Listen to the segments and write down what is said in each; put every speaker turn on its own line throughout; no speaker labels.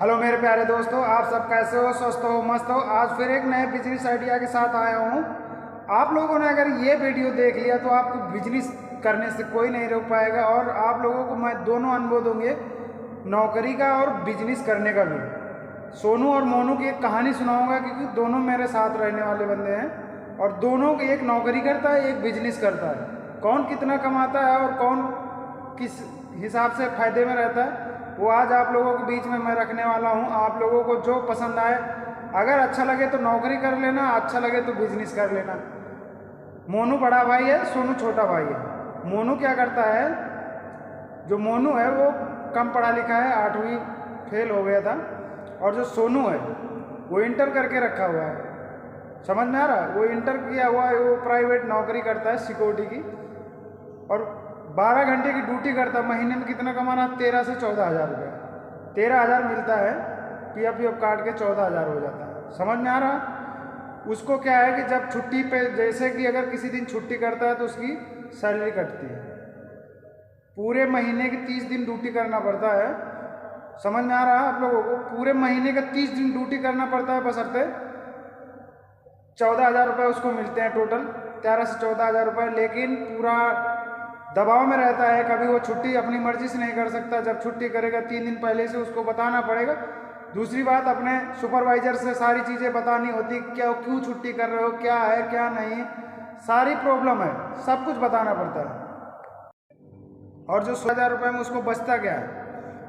Hello मेरे प्यारे दोस्तों, आप सब कैसे हो? स्वस्थ हो, मस्त हो? आज फिर एक नए बिजनेस आइडिया के साथ आया हूँ। आप लोगों ने अगर ये वीडियो देख लिया तो आपको बिजनेस करने से कोई नहीं रोक पाएगा। और आप लोगों को मैं दोनों अनुभव दूंगे, नौकरी का और बिजनेस करने का भी। सोनू और मोनू की एक कहानी सुनाऊंगा, क्योंकि दोनों मेरे साथ रहने वाले बंदे हैं और दोनों की एक नौकरी करता है, एक बिजनेस करता है। कौन कितना कमाता है और कौन किस हिसाब से फ़ायदे में रहता है, वो आज आप लोगों के बीच में मैं रखने वाला हूँ। आप लोगों को जो पसंद आए, अगर अच्छा लगे तो नौकरी कर लेना, अच्छा लगे तो बिजनेस कर लेना। मोनू बड़ा भाई है, सोनू छोटा भाई है। मोनू क्या करता है, जो मोनू है वो कम पढ़ा लिखा है, 8वीं फेल हो गया था। और जो सोनू है वो इंटर करके रखा हुआ है। समझ में आ रहा है? वो इंटर किया हुआ है, वो प्राइवेट नौकरी करता है सिक्योरिटी की, और 12 घंटे की ड्यूटी करता है। महीने में कितना कमाना? 13 से 14 हज़ार रुपये। 13 हज़ार मिलता है, पीएफ काट के 14 हज़ार हो जाता है। समझ में आ रहा? उसको क्या है कि जब छुट्टी पे, जैसे कि अगर किसी दिन छुट्टी करता है तो उसकी सैलरी कटती है। पूरे महीने की 30 दिन ड्यूटी करना पड़ता है। समझ में आ रहा है आप लोगों को? पूरे महीने का 30 दिन ड्यूटी करना पड़ता है, बशर्ते 14 हज़ार रुपये उसको मिलते हैं टोटल, 13 से 14 हज़ार रुपये। लेकिन पूरा दबाव में रहता है, कभी वो छुट्टी अपनी मर्जी से नहीं कर सकता। जब छुट्टी करेगा 3 दिन पहले से उसको बताना पड़ेगा। दूसरी बात, अपने सुपरवाइजर से सारी चीज़ें बतानी होती, क्या क्यों छुट्टी कर रहे हो, क्या है क्या नहीं, सारी प्रॉब्लम है, सब कुछ बताना पड़ता है। और जो 16,000 रुपये में उसको बचता क्या है,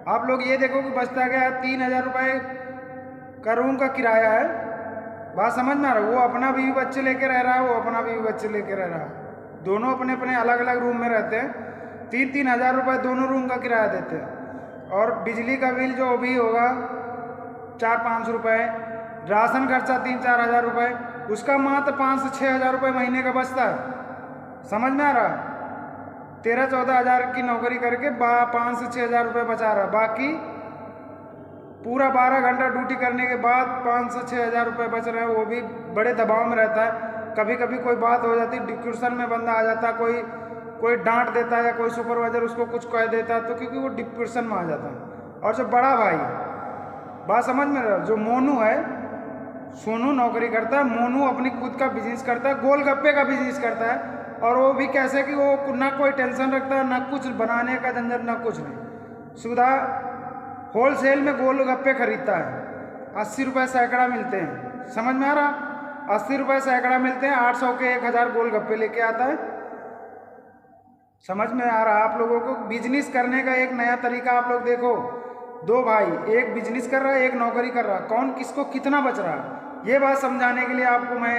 आप लोग ये देखो कि बचता क्या है। 3,000 रुपये का रूम का किराया है। बात समझ में आ रहा है? वो अपना बीवी बच्चे लेके रह रहा है, वो अपना बीवी बच्चे लेके रह रहा है। दोनों अपने अपने अलग अलग रूम में रहते हैं। 3-3 हज़ार रुपये दोनों रूम का किराया देते हैं। और बिजली का बिल जो भी होगा 400-500 रुपये, राशन खर्चा 3-4 हज़ार रुपये, उसका मात्र 5 से 6 हज़ार रुपये महीने का बचता है। समझ में आ रहा? 13-14 हज़ार की नौकरी करके 5 से 6 हज़ार रुपये बचा रहा। बाकी पूरा 12 घंटा ड्यूटी करने के बाद 5 से 6 हज़ार रुपये बच रहे हैं। वो भी बड़े दबाव में रहता है। कभी कभी कोई बात हो जाती, डिप्रेशन में बंदा आ जाता, कोई डांट देता है या कोई सुपरवाइजर उसको कुछ कह देता है, तो क्योंकि वो डिप्रेशन में आ जाता है। और जो बड़ा भाई, बात समझ में रहा, जो मोनू है, सोनू नौकरी करता है, मोनू अपनी खुद का बिजनेस करता है, गोलगप्पे का बिजनेस करता है। और वो भी कैसे कि वो ना कोई टेंशन रखता है, ना कुछ बनाने का झंझट, ना कुछ नहीं। सीधा होलसेल में गोलगप्पे खरीदता है। 80 रुपये सैकड़ा मिलते हैं। समझ में आ रहा? 80 रुपये सैकड़ा मिलते हैं। 800 के 1000 गोलगप्पे लेके आता है। समझ में आ रहा? आप लोगों को बिजनेस करने का एक नया तरीका। आप लोग देखो, 2 भाई, एक बिजनेस कर रहा है, एक नौकरी कर रहा है, कौन किसको कितना बच रहा है, ये बात समझाने के लिए आपको मैं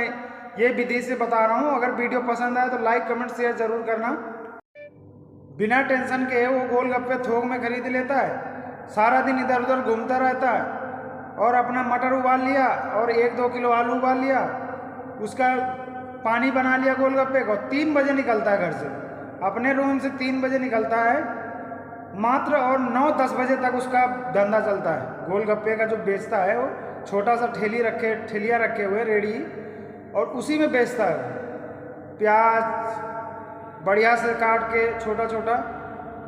ये विधि से बता रहा हूँ। अगर वीडियो पसंद आए तो लाइक कमेंट शेयर जरूर करना। बिना टेंशन के वो गोलगप्पे थोक में खरीद लेता है, सारा दिन इधर उधर घूमता रहता है, और अपना मटर उबाल लिया और 1-2 किलो आलू उबाल लिया, उसका पानी बना लिया गोलगप्पे को। 3 बजे निकलता है घर से, अपने रूम से 3 बजे निकलता है मात्र, और 9-10 बजे तक उसका धंधा चलता है। गोलगप्पे का जो बेचता है, वो छोटा सा ठेलिया रखे हुए रेडी, और उसी में बेचता है। प्याज बढ़िया से काट के छोटा छोटा,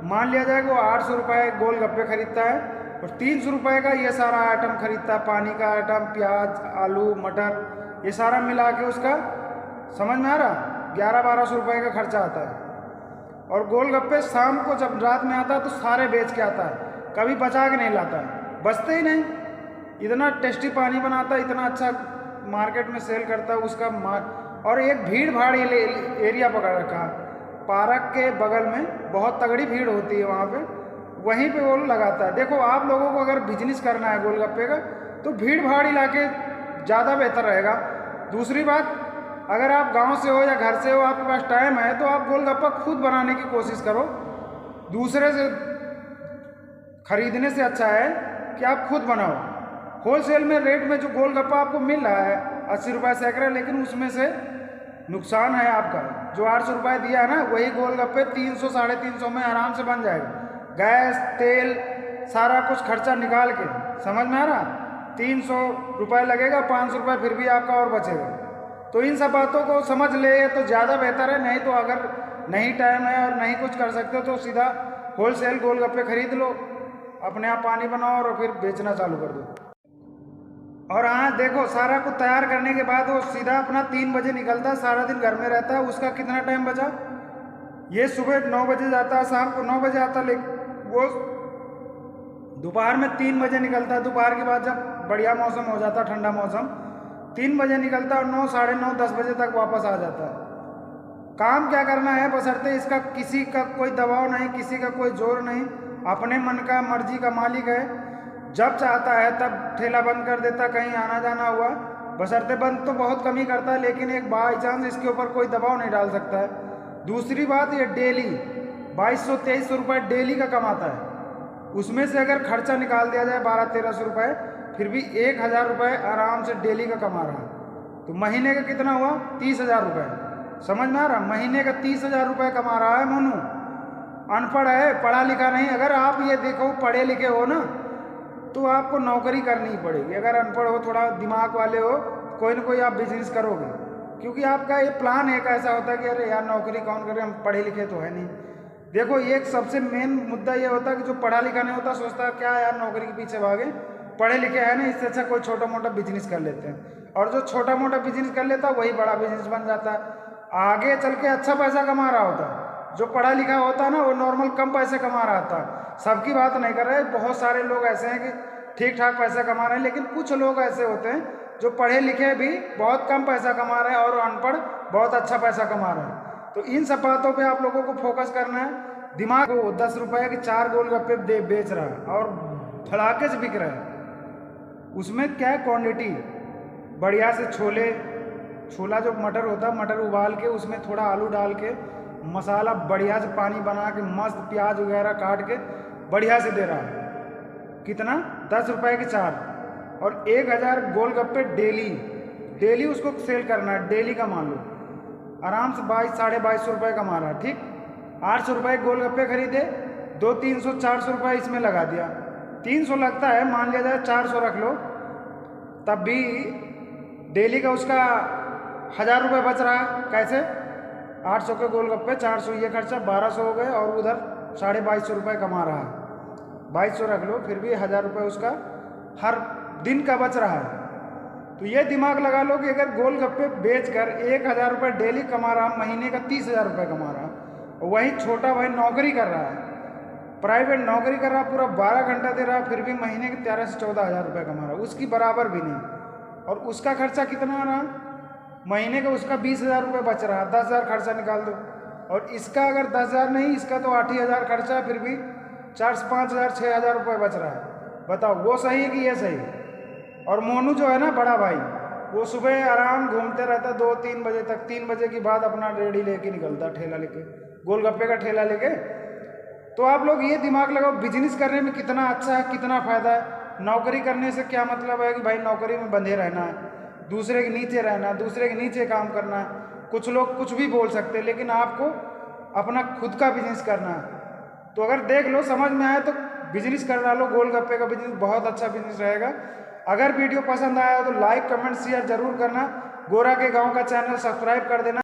मान लिया जाए कि वो 800 रुपये गोलगप्पे खरीदता है, और 300 रुपये का ये सारा आइटम खरीदता है। पानी का आइटम, प्याज, आलू, मटर, ये सारा मिला के उसका, समझ में आ रहा, 1100-1200 रुपये का खर्चा आता है। और गोलगप्पे शाम को जब रात में आता है तो सारे बेच के आता है, कभी बचा के नहीं लाता है, बचते ही नहीं। इतना टेस्टी पानी बनाता है, इतना अच्छा मार्केट में सेल करता है उसका। और एक भीड़ भाड़ एरिया पकड़ रखा, पार्क के बगल में बहुत तगड़ी भीड़ होती है वहाँ पे, वहीं पे वो लगाता है। देखो, आप लोगों को अगर बिजनेस करना है गोलगप्पे का, तो भीड़ भाड़ इलाके ज़्यादा बेहतर रहेगा। दूसरी बात, अगर आप गांव से हो या घर से हो, आपके पास टाइम है, तो आप गोलगप्पा खुद बनाने की कोशिश करो। दूसरे से खरीदने से अच्छा है कि आप खुद बनाओ। होलसेल में रेट में जो गोलगप्पा आपको मिल रहा है 80 रुपये सैकड़ा, लेकिन उसमें से नुकसान है आपका। जो 800 रुपये दिया है ना, वही गोलगप्पे 300-350 में आराम से बन जाएगा। गैस, तेल, सारा कुछ खर्चा निकाल के, समझ में आ रहा, 300 रुपये लगेगा, 500 रुपये फिर भी आपका और बचेगा। तो इन सब बातों को समझ ले तो ज़्यादा बेहतर है। नहीं तो अगर नहीं टाइम है और नहीं कुछ कर सकते तो सीधा होलसेल गोलगप्पे खरीद लो, अपने आप पानी बनाओ और फिर बेचना चालू कर दो। और हाँ देखो, सारा कुछ तैयार करने के बाद वो सीधा अपना 3 बजे निकलता है, सारा दिन घर में रहता है। उसका कितना टाइम बचा? ये सुबह 9 बजे जाता है, शाम को 9 बजे आता है, लेकिन वो दोपहर में 3 बजे निकलता है। दोपहर के बाद जब बढ़िया मौसम हो जाता है, ठंडा मौसम, 3 बजे निकलता है और 9, साढ़े 9, 10 बजे तक वापस आ जाता है। काम क्या करना है, बशर्ते इसका किसी का कोई दबाव नहीं, किसी का कोई जोर नहीं, अपने मन का मर्जी का मालिक है। जब चाहता है तब ठेला बंद कर देता, कहीं आना जाना हुआ, बशर्ते बंद तो बहुत कम ही करता है, लेकिन एक बाई चांस इसके ऊपर कोई दबाव नहीं डाल सकता है। दूसरी बात, ये डेली 2200-2300 रुपये डेली का कमाता है। उसमें से अगर खर्चा निकाल दिया जाए 1200-1300 रुपये, फिर भी 1000 रुपये आराम से डेली का कमा रहा है। तो महीने का कितना हुआ? 30,000 रुपये। समझ में आ रहा? महीने का 30,000 रुपये कमा रहा है मोनू। अनपढ़ है, पढ़ा लिखा नहीं। अगर आप ये देखो पढ़े लिखे हो ना, तो आपको नौकरी करनी ही पड़ेगी। अगर अनपढ़ हो, थोड़ा दिमाग वाले हो, कोई ना कोई आप बिजनेस करोगे, क्योंकि आपका ये प्लान एक ऐसा होता है कि अरे यार नौकरी कौन करे, हम पढ़े लिखे तो है नहीं। देखो, ये एक सबसे मेन मुद्दा ये होता है कि जो पढ़ा लिखा नहीं होता सोचता है क्या यार नौकरी के पीछे भागे, पढ़े लिखे है ना, इससे अच्छा कोई छोटा मोटा बिजनेस कर लेते हैं। और जो छोटा मोटा बिजनेस कर लेता है वही बड़ा बिजनेस बन जाता है, आगे चल के अच्छा पैसा कमा रहा होता है। जो पढ़ा लिखा होता है ना, वो नॉर्मल कम पैसे कमा रहा था। सबकी बात नहीं कर रहे, बहुत सारे लोग ऐसे हैं कि ठीक ठाक पैसा कमा रहे हैं, लेकिन कुछ लोग ऐसे होते हैं जो पढ़े लिखे भी बहुत कम पैसा कमा रहे हैं और अनपढ़ बहुत अच्छा पैसा कमा रहे हैं। तो इन सब बातों पे आप लोगों को फोकस करना है। दिमाग को 10 रुपये के 4 गोलगप्पे बेच रहा है और फड़ाके से बिक रहा है। उसमें क्या है, क्वांटिटी बढ़िया से छोला जो मटर होता है, मटर उबाल के उसमें थोड़ा आलू डाल के मसाला बढ़िया से पानी बना के मस्त प्याज वगैरह काट के बढ़िया से दे रहा है। कितना? 10 रुपये के 4 और 1000 गोलगप्पे डेली उसको सेल करना है। डेली का मान लो आराम से 2200-2250 रुपये कमा रहा है। ठीक, 800 रुपये गोलगप्पे खरीदे, 200-300-400 रुपये इसमें लगा दिया, 300 लगता है, मान लिया जाए 400 रख लो, तब भी डेली का उसका 1000 रुपये बच रहा है। कैसे? 800 के गोलगप्पे, 400 ये खर्चा, 1200 हो गए, और उधर 2250 रुपये कमा रहा है। 2200 रख लो, फिर भी 1000 रुपये उसका हर दिन का बच रहा है। तो ये दिमाग लगा लो कि अगर गोलगप्पे बेचकर 1000 रुपये डेली कमा रहा, महीने का 30,000 रुपये कमा रहा, और वही छोटा भाई नौकरी कर रहा है, प्राइवेट नौकरी कर रहा, पूरा 12 घंटा दे रहा, फिर भी महीने के 13 से 14,000 रुपये कमा रहा, उसकी बराबर भी नहीं। और उसका खर्चा कितना आ रहा? महीने का उसका 20,000 रुपये बच रहा, 10,000 खर्चा निकाल दो। और इसका अगर 10,000 नहीं, इसका तो 8,000 खर्चा, फिर भी 4 से 5,000 6,000 रुपये बच रहा है। बताओ वो सही है कि ये सही? और मोनू जो है ना बड़ा भाई, वो सुबह आराम घूमते रहता 2-3 बजे तक, 3 बजे के बाद अपना रेडी लेके निकलता, ठेला लेके, गोलगप्पे का ठेला लेके। तो आप लोग ये दिमाग लगाओ, बिजनेस करने में कितना अच्छा है, कितना फ़ायदा है। नौकरी करने से क्या मतलब है कि भाई नौकरी में बंधे रहना है, दूसरे के नीचे रहना है, दूसरे के नीचे काम करना है। कुछ लोग कुछ भी बोल सकते हैं, लेकिन आपको अपना खुद का बिजनेस करना है। तो अगर देख लो, समझ में आए तो बिजनेस कर डालो। गोलगप्पे का बिजनेस बहुत अच्छा बिजनेस रहेगा। अगर वीडियो पसंद आया तो लाइक कमेंट शेयर जरूर करना। गोरा के गांव का चैनल सब्सक्राइब कर देना।